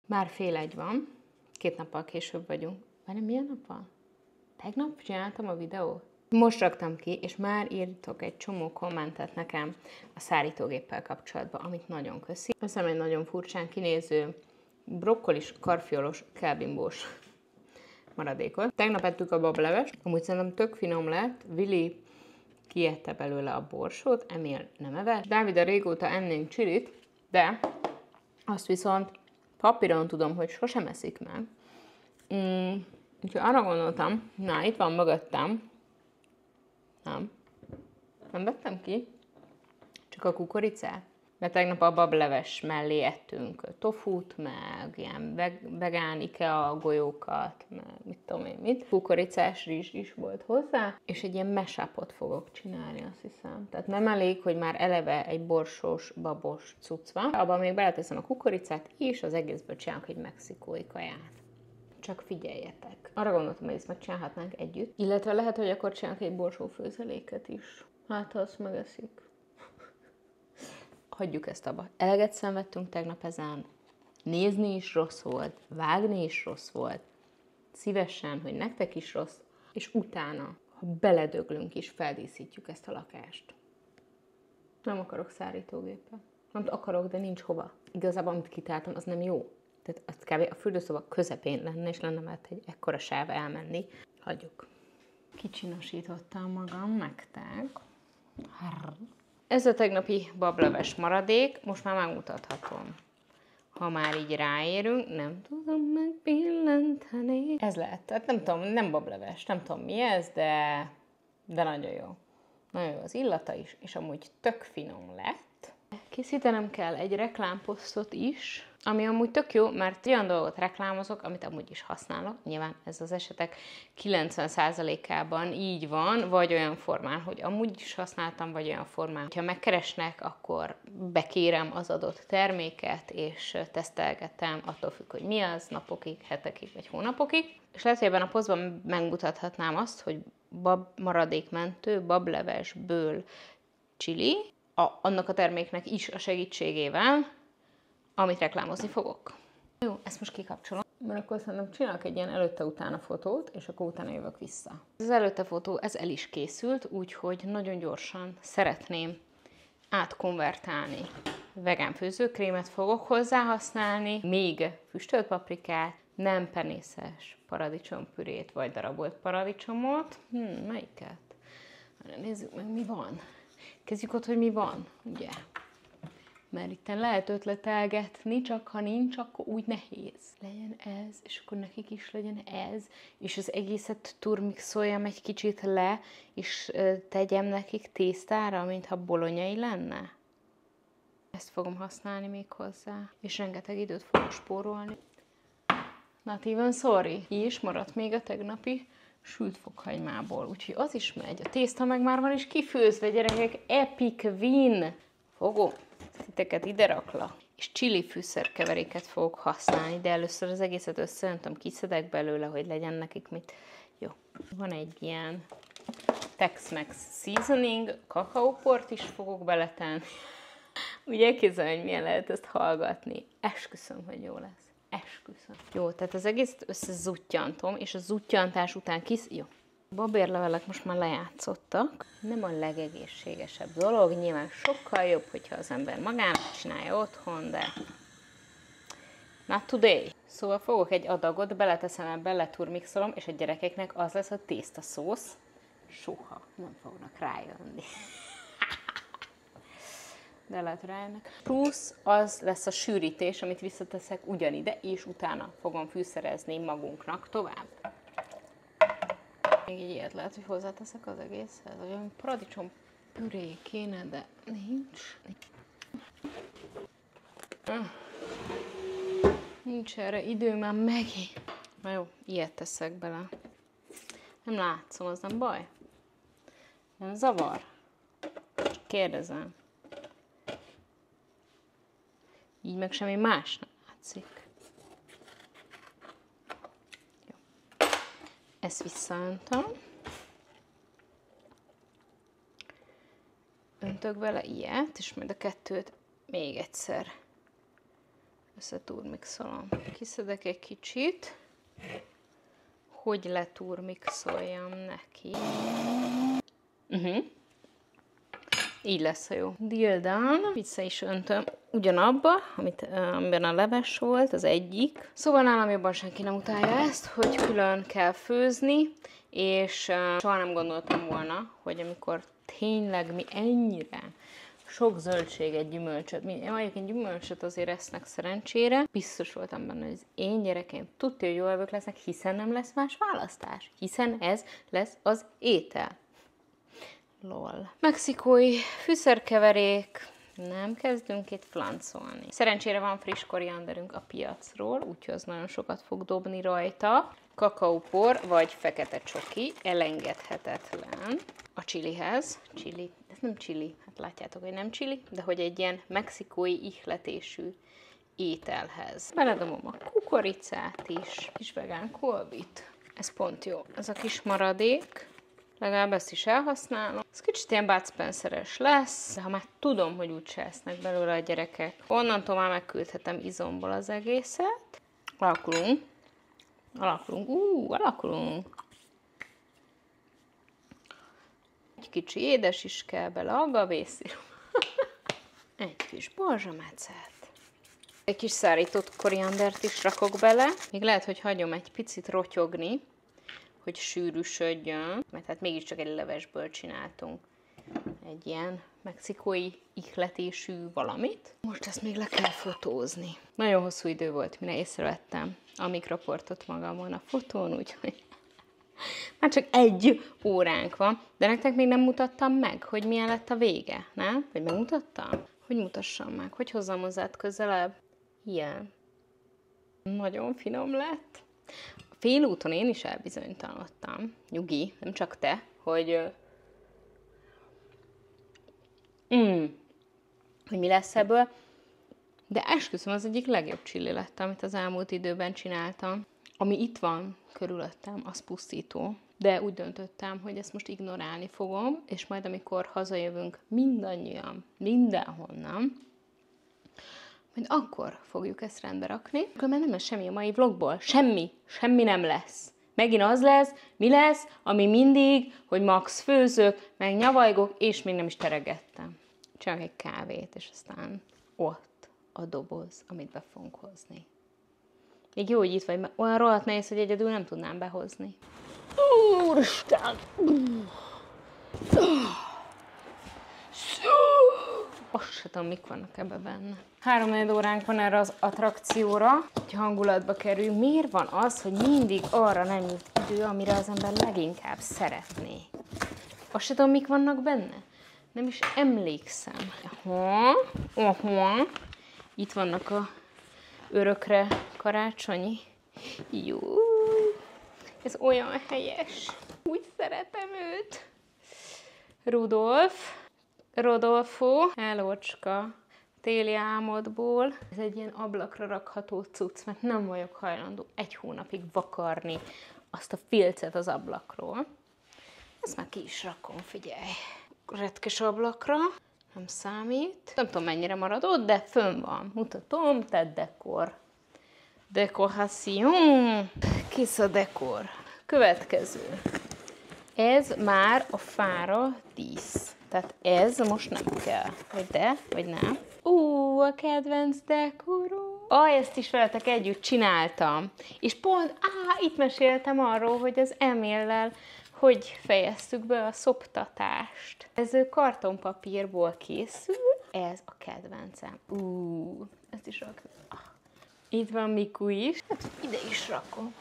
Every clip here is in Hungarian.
Már fél egy van, 2 nappal később vagyunk. Várj, milyen nap van? Tegnap csináltam a videót? Most raktam ki, és már írtok egy csomó kommentet nekem a szárítógéppel kapcsolatban, amit nagyon köszi. Veszem egy nagyon furcsán kinéző, brokkolis, karfiolos, kelbimbós maradékot. Tegnap ettük a bablevest, amúgy szerintem tök finom lett. Vili kiette belőle a borsót, Emil nem evett. Dávid, a régóta ennénk csilit, de azt viszont papíron tudom, hogy sosem eszik meg. Úgyhogy arra gondoltam, na, itt van mögöttem. Nem vettem ki, csak a kukoricát. Mert tegnap a bableves mellé ettünk tofut, meg ilyen vegán IKEA golyókat, meg mit tudom én mit. Kukoricás rizs is volt hozzá, és egy ilyen mashup-ot fogok csinálni, azt hiszem. Tehát nem elég, hogy már eleve egy borsós, babos cucc van. Abban még beleteszem a kukoricát, és az egészből csinálok egy mexikói kaját. Csak figyeljetek. Arra gondoltam, hogy ezt megcsinálhatnánk együtt. Illetve lehet, hogy akkor csinálok egy borsó főzeléket is. Hát, ha azt megeszik. Hagyjuk ezt abba. Eleget szenvedtünk tegnap ezen. Nézni is rossz volt, vágni is rossz volt. Szívesen, hogy nektek is rossz. És utána, ha beledöglünk is, feldíszítjük ezt a lakást. Nem akarok szárítógéppel. Nem akarok, de nincs hova. Igazából, amit kitáltam, az nem jó. Tehát az kb. A fürdőszoba közepén lenne, és lenne mert egy ekkora sáv elmenni. Hagyjuk. Kicsinosítottam magam nektek. Ez a tegnapi bableves maradék, most már megmutathatom. Ha már így ráérünk, nem tudom megpillantani. Ez lehet, tehát nem tudom, nem bableves, nem tudom mi ez, de nagyon jó. Nagyon jó az illata is, és amúgy tök finom lett. Készítenem kell egy reklámposztot is, ami amúgy tök jó, mert olyan dolgot reklámozok, amit amúgy is használok. Nyilván ez az esetek 90%-ában így van, vagy olyan formán, hogy amúgy is használtam, vagy olyan formán. Ha megkeresnek, akkor bekérem az adott terméket, és tesztelgetem, attól függ, hogy mi az, napokig, hetekig, vagy hónapokig. És lehet, hogy ebben a posztban megmutathatnám azt, hogy maradékmentő, bablevesből chili, annak a terméknek is a segítségével, amit reklámozni fogok. Jó, ezt most kikapcsolom. Mert akkor szerintem csinálok egy ilyen előtte-utána fotót, és akkor utána jövök vissza. Az előtte fotó, ez el is készült, úgyhogy nagyon gyorsan szeretném átkonvertálni. Vegán főzőkrémet fogok hozzá használni, még füstölt paprikát, nem penészes paradicsompürét, vagy darabolt paradicsomot. Melyiket? Nézzük meg, mi van. Kezdjük ott, hogy mi van, ugye? Mert itt lehet ötletelgetni, csak ha nincs, akkor úgy nehéz. Legyen ez, és akkor nekik is legyen ez, és az egészet turmixoljam egy kicsit le, és tegyem nekik tésztára, mintha bolonyai lenne. Ezt fogom használni még hozzá, és rengeteg időt fogok spórolni. Not even sorry. Ki is maradt még a tegnapi sült fokhagymából, úgyhogy az is megy. A tészta meg már van is kifőzve, gyerekek, epic win! Fogom titeket ide raklak. És chili fűszerkeveréket fogok használni, de először az egészet összeöntöm, kiszedek belőle, hogy legyen nekik mit. Jó. Van egy ilyen Tex-Mex seasoning, kakaóport is fogok beletenni. Úgy elképzelem, hogy milyen lehet ezt hallgatni. Esküszöm, hogy jó lesz. Esküszöm. Jó, tehát az egészet összezutyantom, és a zutyantás után Jó. A babérlevelek most már lejátszottak. Nem a legegészségesebb dolog, nyilván sokkal jobb, hogyha az ember magának csinálja otthon, de not today. Szóval fogok egy adagot, beleteszem ebbe, leturmixolom, és a gyerekeknek az lesz a tésztaszósz. Soha nem fognak rájönni. De lehet rájönnek. Plusz az lesz a sűrítés, amit visszateszek ugyanide, és utána fogom fűszerezni magunknak tovább. Még egy ilyet lehet, hogy hozzáteszek az egészhez. Olyan paradicsom püré kéne, de nincs. Nincs erre idő már megint. Na jó, ilyet teszek bele. Nem látszom, az nem baj? Nem zavar? Csak kérdezem. Így meg semmi más nem látszik. Jó. Ezt visszaöntöm. Öntök vele ilyet, és majd a kettőt még egyszer Összetúrmixolom. Kiszedek egy kicsit, hogy letúrmixoljam neki. Így lesz a jó. Deal done. Vissza is öntöm ugyanabba, amiben a leves volt, az egyik. Szóval nálam jobban senki nem utálja ezt, hogy külön kell főzni, és soha nem gondoltam volna, hogy amikor tényleg mi ennyire sok zöldséget, gyümölcsöt, egyébként gyümölcsöt azért esznek szerencsére, biztos voltam benne, hogy az én gyerekeim tudja, hogy jó evők lesznek, hiszen nem lesz más választás, hiszen ez lesz az étel. Lol. Mexikói fűszerkeverék, nem kezdünk itt flancolni. Szerencsére van friss korianderünk a piacról, úgyhogy az nagyon sokat fog dobni rajta. Kakaópor vagy fekete csoki, elengedhetetlen a chilihez. Chili, ez nem chili, hát látjátok, hogy nem chili, de hogy egy ilyen mexikói ihletésű ételhez. Beledobom a kukoricát is, kis vegán kolbit. Ez pont jó. Ez a kis maradék. Legalább ezt is elhasználom. Ez kicsit ilyen Bud Spencer-es lesz, de ha már tudom, hogy úgyse esznek belőle a gyerekek, onnantól már megküldhetem izomból az egészet. Alakulunk. Alakulunk. Egy kicsi édes is kell bele, agavészirup. Egy kis borzsamecet. Egy kis szárított koriandert is rakok bele. Még lehet, hogy hagyom egy picit rotyogni, hogy sűrűsödjön, mert hát mégiscsak egy levesből csináltunk egy ilyen mexikói ihletésű valamit. Most ezt még le kell fotózni. Nagyon hosszú idő volt, mire észrevettem a mikroportot magamon a fotón, úgyhogy már csak 1 óránk van, de nektek még nem mutattam meg, hogy milyen lett a vége, nem? Vagy megmutattam? Hogy mutassam meg? Hogy hozzam hozzád közelebb? Ilyen. Nagyon finom lett. Félúton én is elbizonytalanodtam, nyugi, nem csak te, hogy mi lesz ebből, de esküszöm, az egyik legjobb chili lett, amit az elmúlt időben csináltam. Ami itt van körülöttem, az pusztító, de úgy döntöttem, hogy ezt most ignorálni fogom, és majd amikor hazajövünk mindannyian, mindenhonnan, majd akkor fogjuk ezt rendbe rakni, akkor már nem lesz semmi a mai vlogból. Semmi nem lesz. Megint az lesz, mi lesz, ami mindig, hogy max főzök, meg nyavajgok, és még nem is teregettem. Csak egy kávét, és aztán ott a doboz, amit be fogunk hozni. Még jó, hogy itt vagy, mert olyan rohadt nehéz, hogy egyedül nem tudnám behozni. Úristen! Azt se tudom, mik vannak ebbe benne. 3-4 óránk van erre az attrakcióra, hogy hangulatba kerül. Miért van az, hogy mindig arra nem jut idő, amire az ember leginkább szeretné? Azt se tudom, mik vannak benne. Nem is emlékszem. Itt vannak a örökre karácsonyi. Jó. Ez olyan helyes. Úgy szeretem őt. Rodolfo, Elocska, téli álmodból. Ez egy ilyen ablakra rakható cucc, mert nem vagyok hajlandó 1 hónapig vakarni azt a filcet az ablakról. Ezt már ki is rakom, figyelj. Retkes ablakra, nem számít. Nem tudom, mennyire marad ott, de fönn van. Mutatom, tehát dekor. Decoration. Kész a dekor. Következő. Ez már a fára dísz. Tehát ez most nem kell. Vagy de, vagy nem. A kedvenc dekorom. Ezt is veletek együtt csináltam. És pont, itt meséltem arról, hogy az Emillel hogy fejeztük be a szoptatást. Ez kartonpapírból készül. Ez a kedvencem. Ezt is rakom. Itt van Miku is. Hát ide is rakom.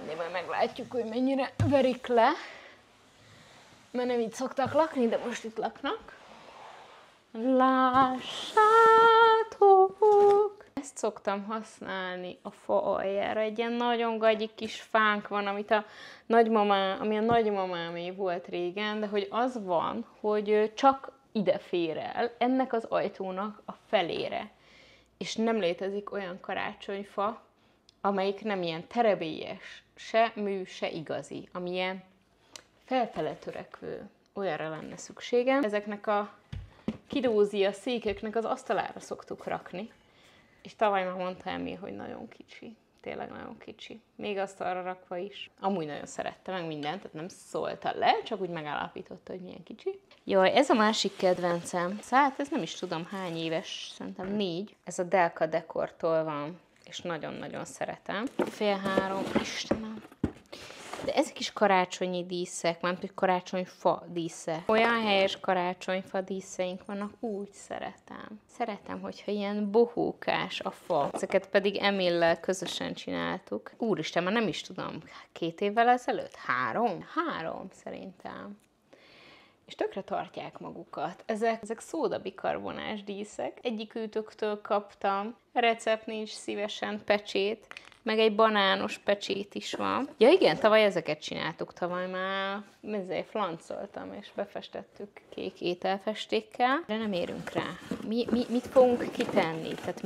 De majd meglátjuk, hogy mennyire verik le. Mert nem itt szoktak lakni, de most itt laknak. Lássátok! Ezt szoktam használni a fa aljára. Egy ilyen nagyon gagyi kis fánk van, ami a nagymamámé volt régen, de hogy az van, hogy csak ide fér el, ennek az ajtónak a felére. És nem létezik olyan karácsonyfa, amelyik nem ilyen terebélyes, se mű, se igazi, ami ilyen felfele törekvő, olyanra lenne szükségem. Ezeknek a kidózia székeknek az asztalára szoktuk rakni, És tavaly már mondta Emi, hogy nagyon kicsi. Tényleg nagyon kicsi. Még azt arra rakva is. Amúgy nagyon szerette meg mindent, tehát nem szólta le, csak úgy megállapította, hogy milyen kicsi. Jaj, ez a másik kedvencem. Hát ez nem is tudom hány éves, szerintem 4. Ez a Delka Dekortól van, és nagyon-nagyon szeretem. 2:30, Istenem. De ezek is karácsonyi díszek, mert hogy karácsonyfa dísze. Olyan helyes karácsonyfa díszeink vannak, úgy szeretem. Szeretem, hogyha ilyen bohókás a fa. Ezeket pedig Emillel közösen csináltuk. Úristen, már nem is tudom, 2 évvel ezelőtt? 3 szerintem. És tökre tartják magukat. Ezek szódabikarbonás díszek. Egyikőtöktől kaptam, recept nincs, szívesen pecsét, meg egy banános pecsét is van. Ja igen, tavaly ezeket csináltuk, tavaly már flancoltam, és befestettük kék ételfestékkel, de nem érünk rá. Mit fogunk kitenni? Tehát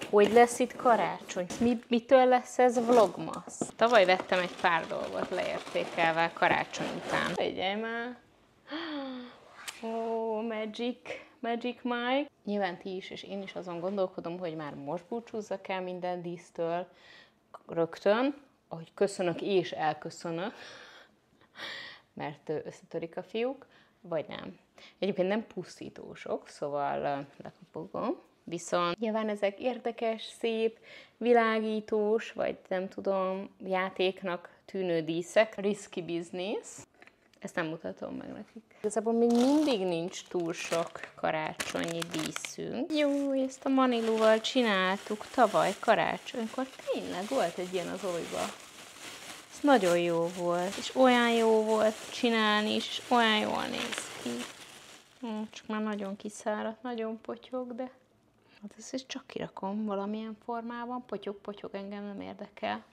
hogy lesz itt karácsony? Mitől lesz ez vlogmas? Tavaly vettem egy pár dolgot leértékelve karácsony után. Figyelj már! Magic Mike. Nyilván ti is, és én is azon gondolkodom, hogy már most búcsúzzak el minden dísztől rögtön, ahogy köszönök és elköszönök, mert összetörik a fiúk, vagy nem. Egyébként nem pusztítósok, szóval lekapogom. Viszont nyilván ezek érdekes, szép, világítós, vagy nem tudom, játéknak tűnő díszek. Risky business. Ezt nem mutatom meg nekik. Igazából még mindig nincs túl sok karácsonyi díszünk. Jó, ezt a Manilúval csináltuk tavaly karácsonykor. Tényleg volt egy ilyen az olyba. Ez nagyon jó volt. És olyan jó volt csinálni is, és olyan jól néz ki. Csak már nagyon kiszáradt, nagyon potyog, de hát ezt csak kirakom valamilyen formában. Potyog, engem nem érdekel.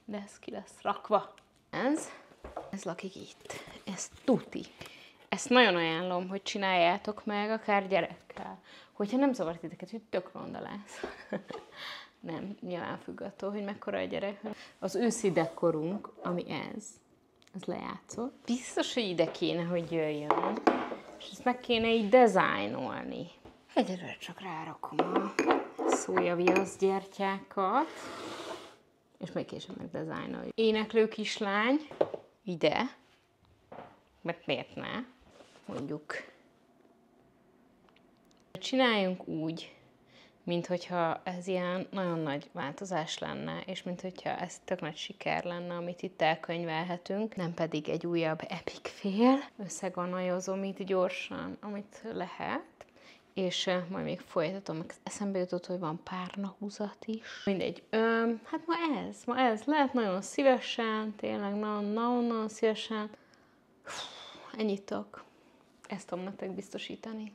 De ez ki lesz rakva. Ez lakik itt. Ez tuti. Ezt nagyon ajánlom, hogy csináljátok meg, akár gyerekkel. Hogyha nem zavart titeket, hogy tök ronda lesz. Nem, nyilván függ attól, hogy mekkora a gyerek. Az őszi dekorunk, ami ez lejátszott. Biztos, hogy ide kéne, hogy jöjjön. És ezt meg kéne így dizájnolni. Egyelőre csak rárakom a szójaviasz gyertyákat. És még később meg dizájnoljuk. Éneklő kislány. Ide, mert miért ne, mondjuk. Csináljunk úgy, minthogyha ez ilyen nagyon nagy változás lenne, és minthogyha ez tök nagy siker lenne, amit itt elkönyvelhetünk, nem pedig egy újabb epic fail. Összeganajozom itt gyorsan, amit lehet, és majd még folytatom. Eszembe jutott, hogy van párnahúzat is. Mindegy. Hát ma ez. Lehet nagyon szívesen, tényleg nagyon szívesen. Ennyit tudok. Ezt tudom nektek biztosítani.